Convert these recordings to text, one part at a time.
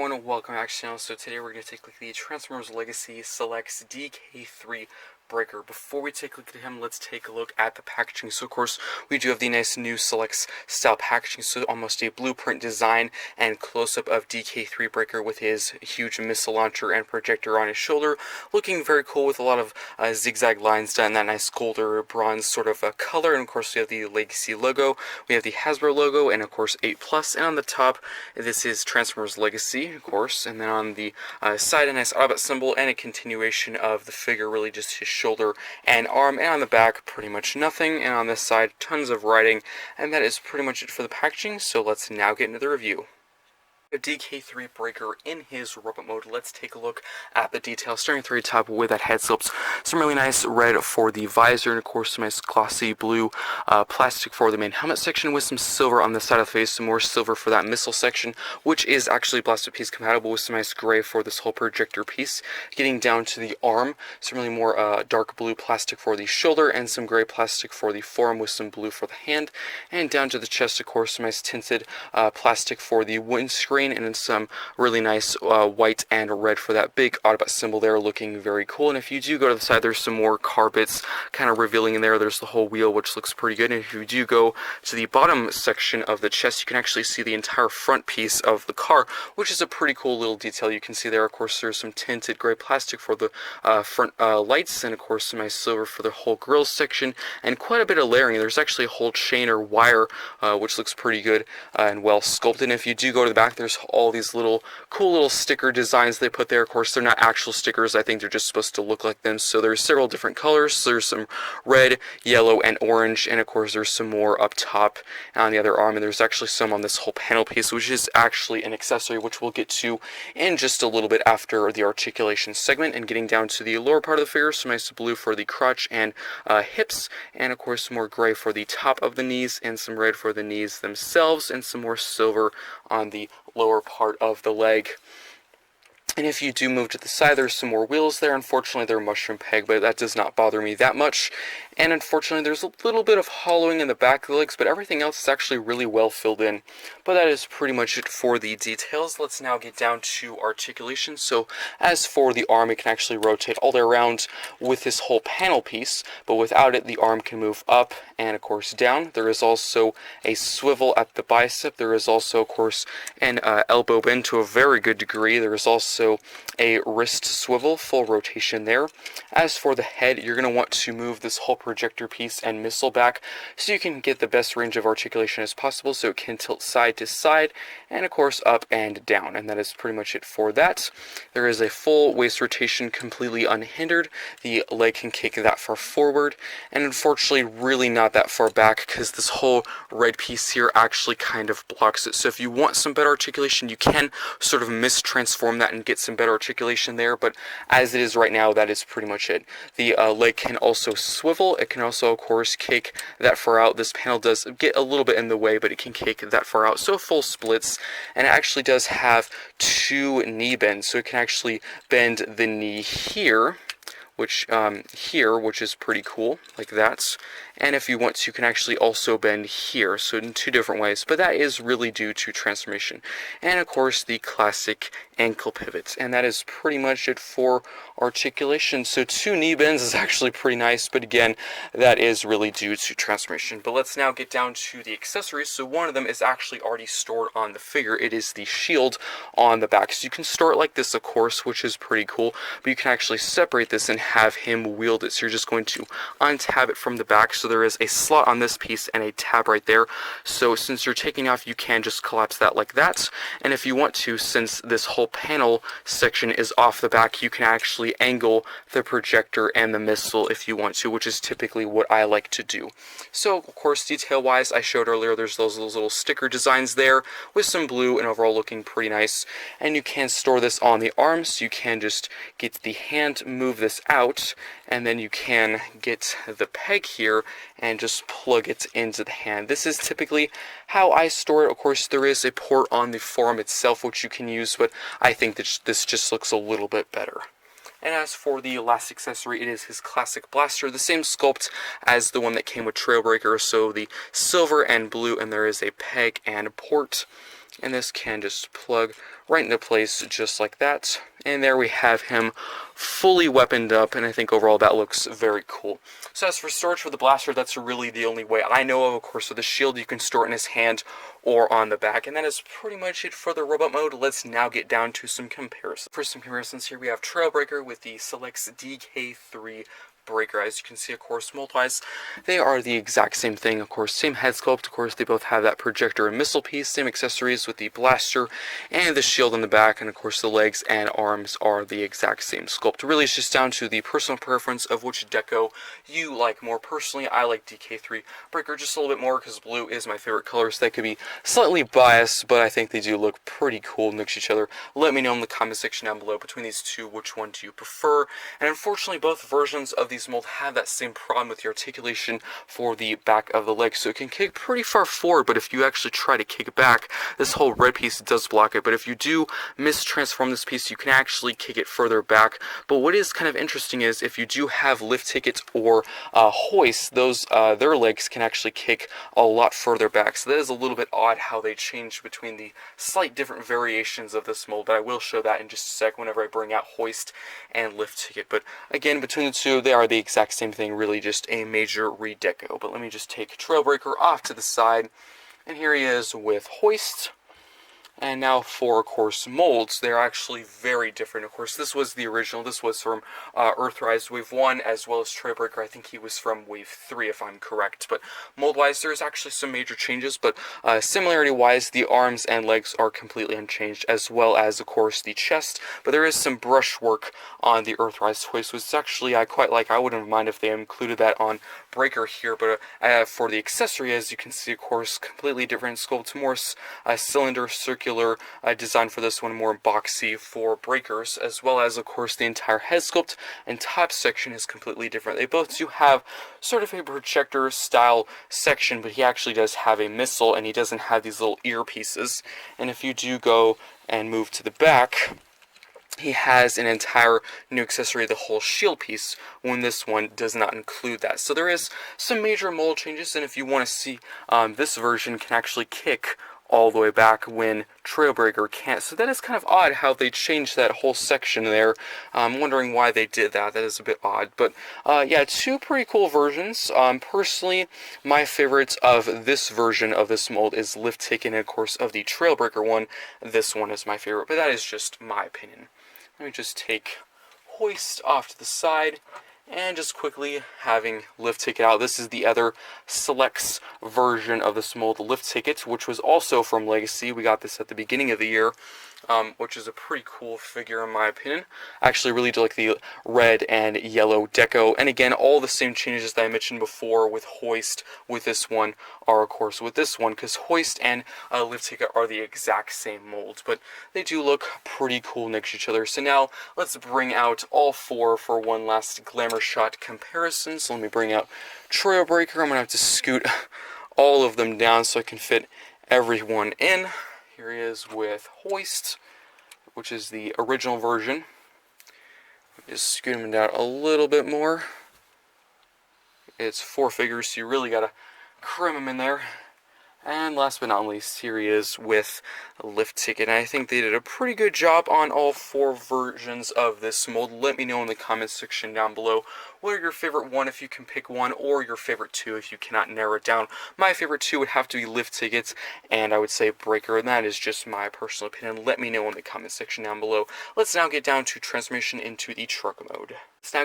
everyone, welcome back to the channel. So today we're going to take a look at the Transformers Legacy Selects DK-3 breaker. Before we take a look at him, let's take a look at the packaging. So of course, we do have the nice new Selects style packaging, so almost a blueprint design and close-up of DK-3 breaker with his huge missile launcher and projector on his shoulder, looking very cool with a lot of zigzag lines done, that nice gold or bronze sort of color. And of course, we have the Legacy logo, we have the Hasbro logo, and of course 8+, and on the top, this is Transformers Legacy, of course, and then on the side, a nice Autobot symbol and a continuation of the figure, really just his shoulder and arm, and on the back, pretty much nothing, and on this side, tons of writing, and that is pretty much it for the packaging. So let's now get into the review. A DK-3 breaker in his robot mode. Let's take a look at the details, starting at the very top with that head sculpt. Some really nice red for the visor, and of course some nice glossy blue plastic for the main helmet section, with some silver on the side of the face, some more silver for that missile section, which is actually blaster piece compatible, with some nice gray for this whole projector piece. Getting down to the arm, some really more dark blue plastic for the shoulder, and some gray plastic for the forearm, with some blue for the hand. And down to the chest, of course, some nice tinted plastic for the windscreen, and then some really nice white and red for that big Autobot symbol there, looking very cool. And if you do go to the side, there's some more car bits kind of revealing in there. There's the whole wheel, which looks pretty good. And if you do go to the bottom section of the chest, you can actually see the entire front piece of the car, which is a pretty cool little detail you can see there. Of course, there's some tinted gray plastic for the front lights, and of course some nice silver for the whole grille section, and quite a bit of layering. There's actually a whole chain or wire, which looks pretty good and well sculpted. And if you do go to the back, there's all these little cool little sticker designs they put there. Of course, they're not actual stickers. I think they're just supposed to look like them. So there's several different colors. So there's some red, yellow, and orange, and of course there's some more up top on the other arm, and there's actually some on this whole panel piece, which is actually an accessory, which we'll get to in just a little bit after the articulation segment. And getting down to the lower part of the figure, some nice blue for the crotch and hips, and of course some more gray for the top of the knees, and some red for the knees themselves, and some more silver on the lower part of the leg. And if you do move to the side, there's some more wheels there. Unfortunately, they're mushroom peg, but that does not bother me that much. And unfortunately, there's a little bit of hollowing in the back of the legs, but everything else is actually really well filled in. But that is pretty much it for the details. Let's now get down to articulation. So as for the arm, it can actually rotate all the way around with this whole panel piece, but without it, the arm can move up and, of course, down. There is also a swivel at the bicep. There is also, of course, an elbow bend to a very good degree. There is also a wrist swivel, full rotation there. As for the head, you're going to want to move this whole projector piece and missile back so you can get the best range of articulation as possible, so it can tilt side to side and of course up and down. And that is pretty much it for that. There is a full waist rotation, completely unhindered. The leg can kick that far forward, and unfortunately really not that far back, because this whole red piece here actually kind of blocks it. So if you want some better articulation, you can sort of mistransform that and get some better articulation there, but as it is right now, that is pretty much it. The leg can also swivel. It can also, of course, kick that far out. This panel does get a little bit in the way, but it can kick that far out, so full splits. And it actually does have two knee bends, so it can actually bend the knee here, which is pretty cool, like that. And if you want to, you can actually also bend here, so in two different ways, but that is really due to transformation. And of course, the classic ankle pivots, and that is pretty much it for articulation. So two knee bends is actually pretty nice, but again, that is really due to transformation. But let's now get down to the accessories. So one of them is actually already stored on the figure. It is the shield on the back. So you can store it like this, of course, which is pretty cool, but you can actually separate this and have him wield it. So you're just going to untab it from the back. So there is a slot on this piece and a tab right there. So since you're taking off, you can just collapse that like that. And if you want to, since this whole panel section is off the back, you can actually angle the projector and the missile if you want to, which is typically what I like to do. So of course, detail wise, I showed earlier, there's those little sticker designs there with some blue, and overall looking pretty nice. And you can store this on the arm, so you can just get the hand, move this out, and then you can get the peg here and just plug it into the hand. This is typically how I store it. Of course, there is a port on the forearm itself which you can use, but I think that this just looks a little bit better. And as for the last accessory, it is his classic blaster, the same sculpt as the one that came with Trailbreaker, so the silver and blue, and there is a peg and port. And this can just plug right into place just like that. And there we have him fully weaponed up, and I think overall that looks very cool. So as for storage for the blaster, that's really the only way I know of course. With the shield, you can store it in his hand or on the back, and that is pretty much it for the robot mode. Let's now get down to some comparisons. For some comparisons here, we have Trailbreaker with the Selects DK-3 breaker. As you can see, of course, mold-wise, they are the exact same thing. Of course, same head sculpt. Of course, they both have that projector and missile piece. Same accessories with the blaster and the shield on the back. And of course, the legs and arms are the exact same sculpt. Really, it's just down to the personal preference of which deco you like more. Personally, I like DK3 breaker just a little bit more because blue is my favorite color. So they could be slightly biased, but I think they do look pretty cool next to each other. Let me know in the comment section down below, between these two, which one do you prefer? And unfortunately, both versions of these mold have that same problem with the articulation for the back of the leg, so it can kick pretty far forward, but if you actually try to kick it back, this whole red piece does block it. But if you do mistransform this piece, you can actually kick it further back. But what is kind of interesting is if you do have lift tickets or hoist, those their legs can actually kick a lot further back, so that is a little bit odd how they change between the slight different variations of this mold. But I will show that in just a sec whenever I bring out hoist and lift ticket. But again, between the two, they are the exact same thing, really just a major redeco. But let me just take Trailbreaker off to the side, and here he is with hoist. And now for, of course, molds, they're actually very different. Of course, this was the original. This was from Earthrise Wave 1, as well as Trailbreaker. I think he was from Wave 3, if I'm correct. But mold-wise, there's actually some major changes. But similarity-wise, the arms and legs are completely unchanged, as well as, of course, the chest. But there is some brushwork on the Earthrise hoist, which actually I quite like. I wouldn't mind if they included that on Breaker here. But for the accessory, as you can see, of course, completely different sculpt. More cylinder, circular design for this one, more boxy for breakers, as well as, of course, the entire head sculpt and top section is completely different. They both do have sort of a projector style section, but he actually does have a missile, and he doesn't have these little earpieces. And if you do go and move to the back, he has an entire new accessory, the whole shield piece, when this one does not include that. So there is some major mold changes, and if you want to see, this version can actually kick all the way back when Trailbreaker can't. So that is kind of odd how they changed that whole section there. I'm wondering why they did that. That is a bit odd. But yeah, two pretty cool versions. Personally, my favorite of this version of this mold is Lift Ticket, and of course of the Trailbreaker one, this one is my favorite. But that is just my opinion. Let me just take hoist off to the side, and just quickly having lift ticket out. This is the other Selects version of this mold, the lift ticket, which was also from Legacy. We got this at the beginning of the year, which is a pretty cool figure in my opinion. I actually really do like the red and yellow deco. And again, all the same changes that I mentioned before with hoist with this one are, of course, with this one, because hoist and lift ticket are the exact same molds, but they do look pretty cool next to each other. So now let's bring out all four for one last glamour shot comparison. So let me bring out Trailbreaker. I'm going to have to scoot all of them down so I can fit everyone in. Here he is with hoist, which is the original version. Just scoot him down a little bit more. It's four figures, so you really got to cram him in there. And last but not least, here he is with lift ticket. And I think they did a pretty good job on all four versions of this mold. Let me know in the comment section down below what are your favorite one if you can pick one, or your favorite two if you cannot narrow it down. My favorite two would have to be lift tickets, and I would say breaker, and that is just my personal opinion. Let me know in the comment section down below. Let's now get down to transformation into the truck mode. So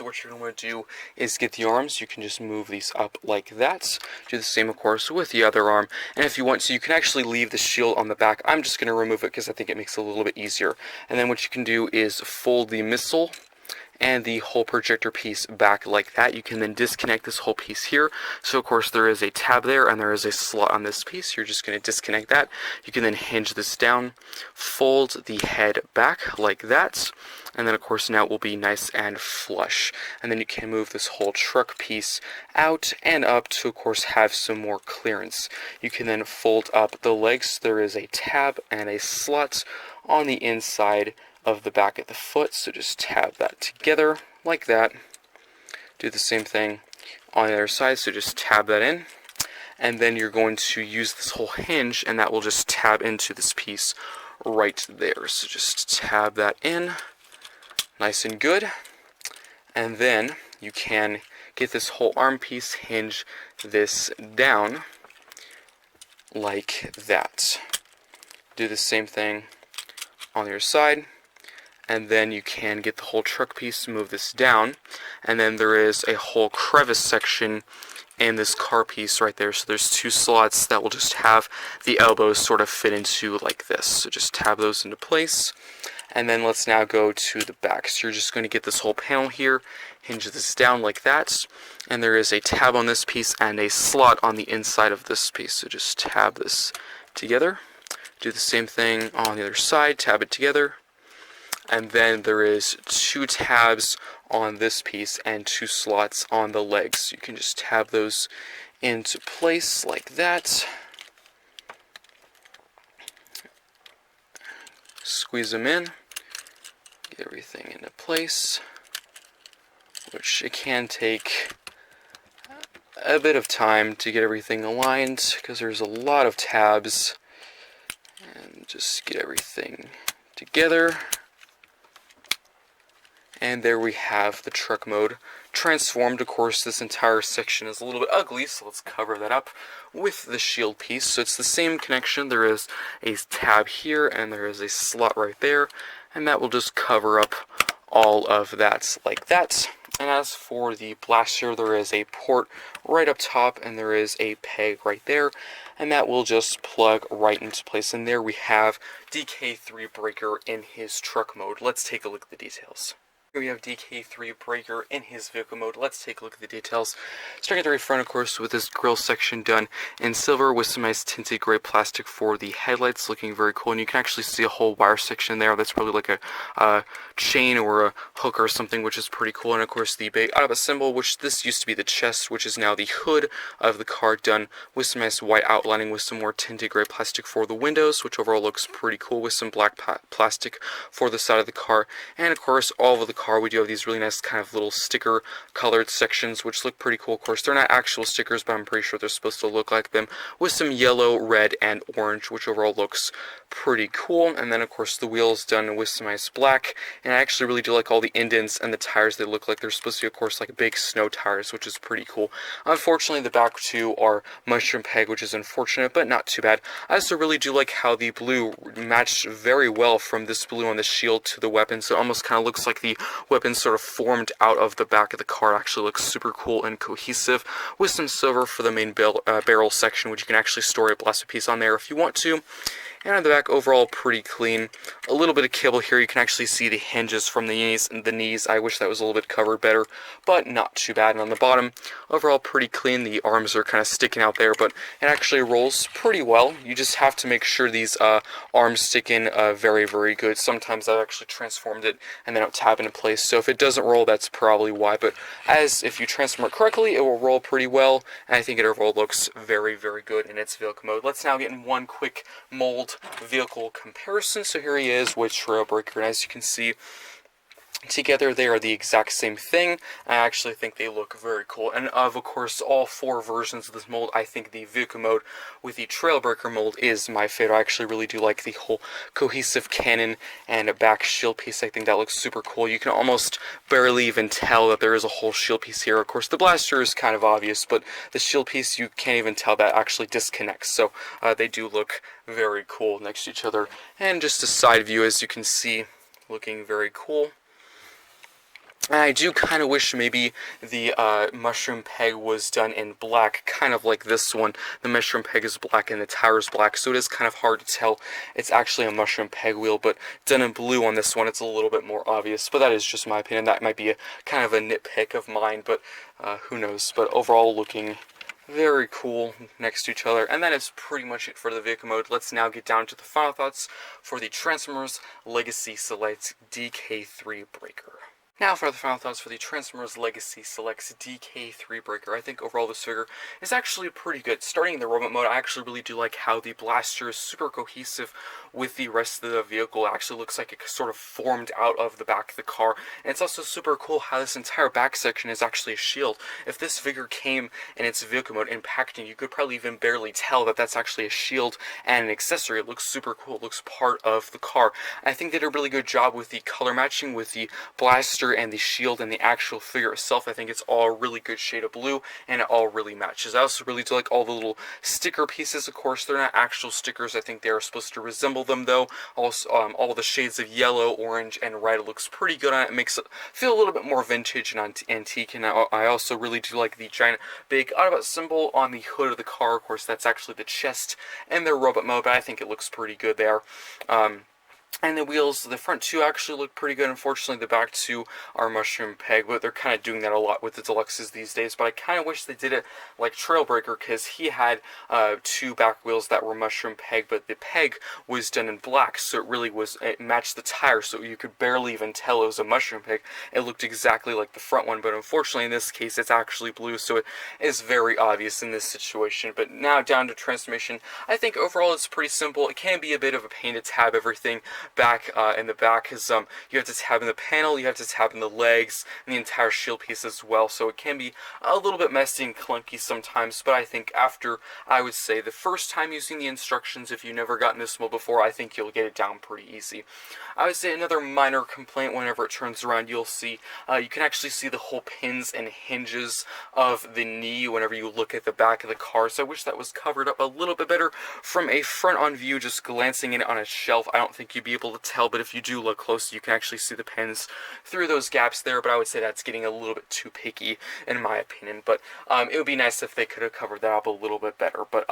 what you're going to do is get the arms. You can just move these up like that. Do the same, of course, with the other arm. And if you want to, you can actually leave the shield on the back. I'm just going to remove it because I think it makes it a little bit easier. And then what you can do is fold the missile and the whole projector piece back like that. You can then disconnect this whole piece here. So of course there is a tab there and there is a slot on this piece. You're just going to disconnect that. You can then hinge this down, fold the head back like that, and then of course now it will be nice and flush. And then you can move this whole truck piece out and up to of course have some more clearance. You can then fold up the legs. There is a tab and a slot on the inside of the back of the foot, so just tab that together like that. Do the same thing on the other side, so just tab that in. and then you're going to use this whole hinge, and that will just tab into this piece right there. So just tab that in, nice and good, and then you can get this whole arm piece, hinge this down like that. Do the same thing on the other side, and then you can get the whole truck piece, move this down, and then there is a whole crevice section in this car piece right there. So there's two slots that will just have the elbows sort of fit into like this. So just tab those into place, and then let's now go to the back. So you're just going to get this whole panel here, hinge this down like that, and there is a tab on this piece and a slot on the inside of this piece. So just tab this together. Do the same thing on the other side, tab it together, and then there is two tabs on this piece and two slots on the legs. You can just tab those into place like that. Squeeze them in, get everything into place, which it can take a bit of time to get everything aligned because there's a lot of tabs. And just get everything together. And there we have the truck mode transformed. Of course, this entire section is a little bit ugly, so let's cover that up with the shield piece. So it's the same connection. There is a tab here, and there is a slot right there, and that will just cover up all of that like that. And as for the blaster, there is a port right up top, and there is a peg right there, and that will just plug right into place. And there we have DK-3 Breaker in his truck mode. Let's take a look at the details. Here we have DK-3 Breaker in his vehicle mode. Let's take a look at the details. Starting at the very front, of course, with this grille section done in silver with some nice tinted gray plastic for the headlights, looking very cool. And you can actually see a whole wire section there. That's probably like a chain or a hook or something, which is pretty cool. And of course, the big Autobot symbol, which this used to be the chest, which is now the hood of the car, done with some nice white outlining with some more tinted gray plastic for the windows, which overall looks pretty cool, with some black plastic for the side of the car. And of course, all over the car, we do have these really nice kind of little sticker colored sections, which look pretty cool. Of course, they're not actual stickers, but I'm pretty sure they're supposed to look like them, with some yellow, red, and orange, which overall looks pretty cool. And then of course the wheels done with some nice black, and I actually really do like all the indents and the tires. They look like they're supposed to be, of course, like big snow tires, which is pretty cool. Unfortunately, the back two are mushroom peg, which is unfortunate, but not too bad. I also really do like how the blue matched very well from this blue on the shield to the weapon, so it almost kind of looks like the weapon sort of formed out of the back of the car. It actually looks super cool and cohesive, with some silver for the main barrel section, which you can actually store a blaster piece on there if you want to. And on the back, overall pretty clean. A little bit of kibble here. You can actually see the hinges from the knees. I wish that was a little bit covered better, but not too bad. And on the bottom, overall pretty clean. The arms are kind of sticking out there, but it actually rolls pretty well. You just have to make sure these arms stick in very, very good. Sometimes I've actually transformed it and then it'll tab into place. So if it doesn't roll, that's probably why. But as if you transform it correctly, it will roll pretty well. And I think it overall looks very, very good in its vehicle mode. Let's now get in one quick mold vehicle comparison. So here he is with Trailbreaker, and as you can see, together they are the exact same thing. I actually think they look very cool. And of course, all four versions of this mold, I think the vehicle mode with the Trailbreaker mold is my favorite. I actually really do like the whole cohesive cannon and a back shield piece. I think that looks super cool. You can almost barely even tell that there is a whole shield piece here. Of course, the blaster is kind of obvious, but the shield piece, you can't even tell that actually disconnects. So they do look very cool next to each other. And just a side view, as you can see, looking very cool. And I do kind of wish maybe the mushroom peg was done in black, kind of like this one. The mushroom peg is black and the tire is black, so it is kind of hard to tell it's actually a mushroom peg wheel. But done in blue on this one, it's a little bit more obvious. But that is just my opinion. That might be a kind of a nitpick of mine, but who knows. But overall, looking very cool next to each other. And that is pretty much it for the vehicle mode. Let's now get down to the final thoughts for the Transformers Legacy Select DK-3 Breaker. Now for the final thoughts for the Transformers Legacy Selects DK-3 Breaker. I think overall this figure is actually pretty good. Starting in the robot mode, I actually really do like how the blaster is super cohesive with the rest of the vehicle. It actually looks like it sort of formed out of the back of the car. And it's also super cool how this entire back section is actually a shield. If this figure came in its vehicle mode in packaging, you could probably even barely tell that that's actually a shield and an accessory. It looks super cool. It looks part of the car. I think they did a really good job with the color matching with the blaster and the shield and the actual figure itself. I think it's all a really good shade of blue and it all really matches. I also really do like all the little sticker pieces. Of course, they're not actual stickers. I think they are supposed to resemble them though. Also, all the shades of yellow, orange, and red looks pretty good on it. It makes it feel a little bit more vintage and antique. And I also really do like the giant big Autobot symbol on the hood of the car. Of course, that's actually the chest and their robot mode, but I think it looks pretty good there. And the wheels, the front two actually look pretty good. Unfortunately, the back two are mushroom peg, but they're kind of doing that a lot with the Deluxes these days. But I kind of wish they did it like Trailbreaker, because he had two back wheels that were mushroom peg, but the peg was done in black, so it matched the tire, so you could barely even tell it was a mushroom peg. It looked exactly like the front one, but unfortunately in this case it's actually blue, so it is very obvious in this situation. But now down to transformation, I think overall it's pretty simple. It can be a bit of a pain to tab everything back in the back, because you have to tab in the panel, you have to tab in the legs, and the entire shield piece as well, so it can be a little bit messy and clunky sometimes. But I think after, I would say, the first time using the instructions, if you've never gotten this mode before, I think you'll get it down pretty easy. I would say another minor complaint, whenever it turns around, you'll see, you can actually see the whole pins and hinges of the knee whenever you look at the back of the car, so I wish that was covered up a little bit better from a front-on view. Just glancing in it on a shelf, I don't think you'd be able to tell, but if you do look close, you can actually see the pins through those gaps there. But I would say that's getting a little bit too picky in my opinion, but it would be nice if they could have covered that up a little bit better. But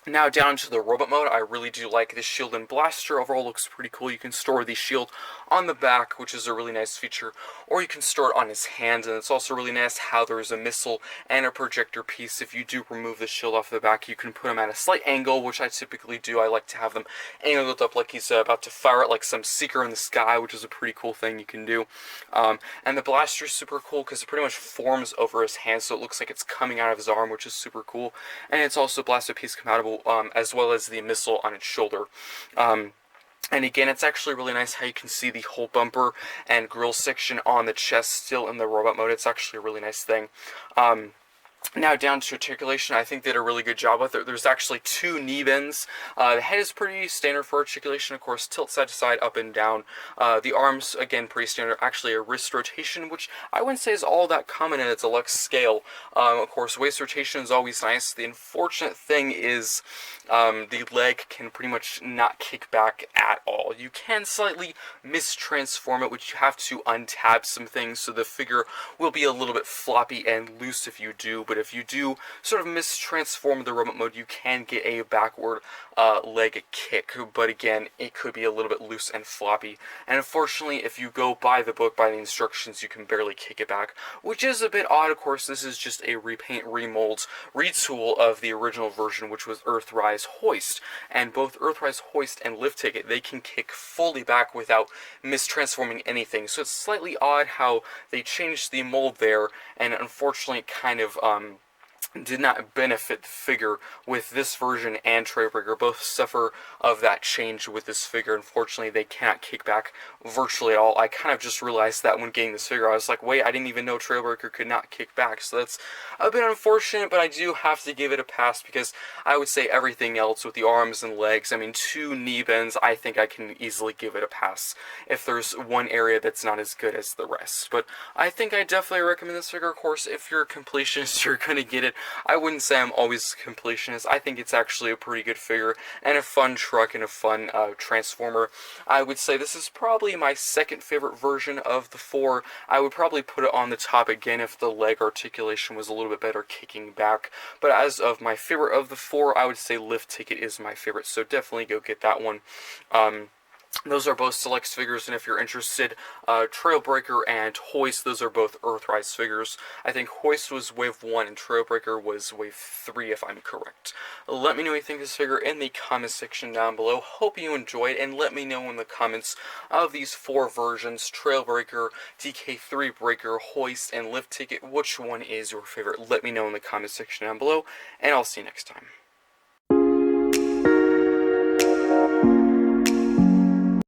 now down to the robot mode, I really do like this shield and blaster. Overall looks pretty cool. You can store the shield on the back, which is a really nice feature, or you can store it on his hands, and it's also really nice how there's a missile and a projector piece. If you do remove the shield off the back, you can put them at a slight angle, which I typically do. I like to have them angled up like he's about to fire at like some seeker in the sky, which is a pretty cool thing you can do. And the blaster is super cool because it pretty much forms over his hand, so it looks like it's coming out of his arm, which is super cool. And it's also blaster piece compatible, as well as the missile on its shoulder. And again, it's actually really nice how you can see the whole bumper and grille section on the chest still in the robot mode. It's actually a really nice thing. Now down to articulation, I think they did a really good job with it. There's actually two knee bends. The head is pretty standard for articulation, of course, tilt side to side, up and down. The arms, again, pretty standard. Actually a wrist rotation, which I wouldn't say is all that common in a Deluxe scale. Of course, waist rotation is always nice. The unfortunate thing is the leg can pretty much not kick back at all. You can slightly mistransform it, which you have to untab some things, so the figure will be a little bit floppy and loose if you do. But if you do sort of mistransform the robot mode, you can get a backward leg kick. But again, it could be a little bit loose and floppy. And unfortunately, if you go by the book, by the instructions, you can barely kick it back, which is a bit odd. Of course, this is just a repaint, remold, retool of the original version, which was Earthrise Hoist. And both Earthrise Hoist and Lift Ticket, they can kick fully back without mistransforming anything. So it's slightly odd how they changed the mold there, and unfortunately kind of did not benefit the figure with this version and Trailbreaker. Both suffer of that change with this figure. Unfortunately, they cannot kick back virtually at all. I kind of just realized that when getting this figure. I was like, wait, I didn't even know Trailbreaker could not kick back. So that's a bit unfortunate, but I do have to give it a pass because I would say everything else with the arms and legs, I mean, two knee bends, I think I can easily give it a pass if there's one area that's not as good as the rest. But I think I definitely recommend this figure. Of course, if you're a completionist, you're going to get it. I wouldn't say I'm always a completionist. I think it's actually a pretty good figure and a fun truck and a fun transformer. I would say this is probably my second favorite version of the four. I would probably put it on the top again if the leg articulation was a little bit better kicking back. But as of my favorite of the four, I would say Lift Ticket is my favorite, so definitely go get that one. Those are both Selects figures, and if you're interested, Trailbreaker and Hoist, those are both Earthrise figures. I think Hoist was Wave 1 and Trailbreaker was Wave 3, if I'm correct. Let me know what you think of this figure in the comment section down below. Hope you enjoyed, and let me know in the comments of these 4 versions, Trailbreaker, DK-3 Breaker, Hoist, and Lift Ticket, which one is your favorite. Let me know in the comment section down below, and I'll see you next time.